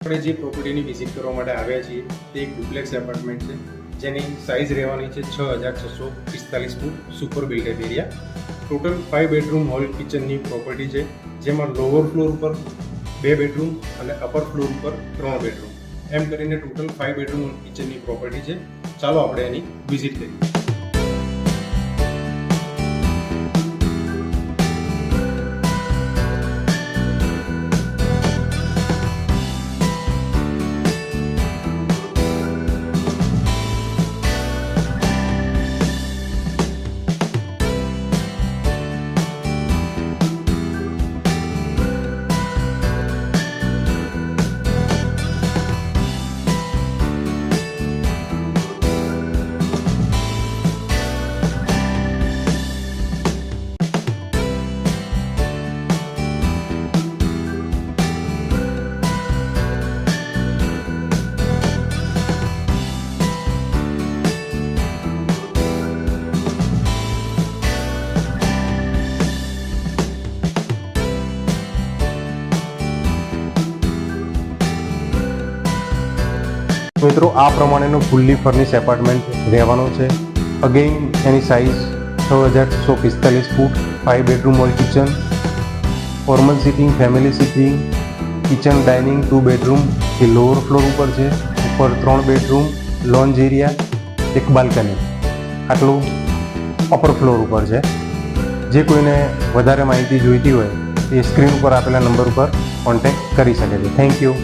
આપણે જે પ્રોપર્ટીની વિઝિટ કરવા માટે આવ્યા છીએ તે એક ડુપ્લેક્સ એપાર્ટમેન્ટ છે જેની સાઇઝ રહેવાની છે 6645 foot super builded area. Total 5 bedroom hall કિચનની પ્રોપર્ટી છે, જેમાં લોઅર ફ્લોર ઉપર 2 બેડરૂમ અને અપર ફ્લોર ઉપર 3 બેડરૂમ એમ કરીને ટોટલ 5 બેડરૂમ હોલ કિચનની પ્રોપર્ટી છે. ચાલો આપણે એની વિઝિટ કરીએ. મિત્રો, આ પ્રમાણેનું ફૂલ્લી ફર્નિશ એપાર્ટમેન્ટ રહેવાનું છે. અગેઇન એની size 6645 foot, 5 bedroom hall kitchen, formal sitting, family sitting, kitchen dining 2 bedroom એ લોઅર ફ્લોર ઉપર છે. ઉપર 3 બેડરૂમ, લોન્જ એરિયા, એક બાલ્કની, આટલું અપર ફ્લોર ઉપર છે. જે કોઈને વધારે માહિતી જોઈતી હોય એ સ્ક્રીન ઉપર આપેલા નંબર ઉપર કોન્ટેક્ટ કરી શકે છે. Thank you.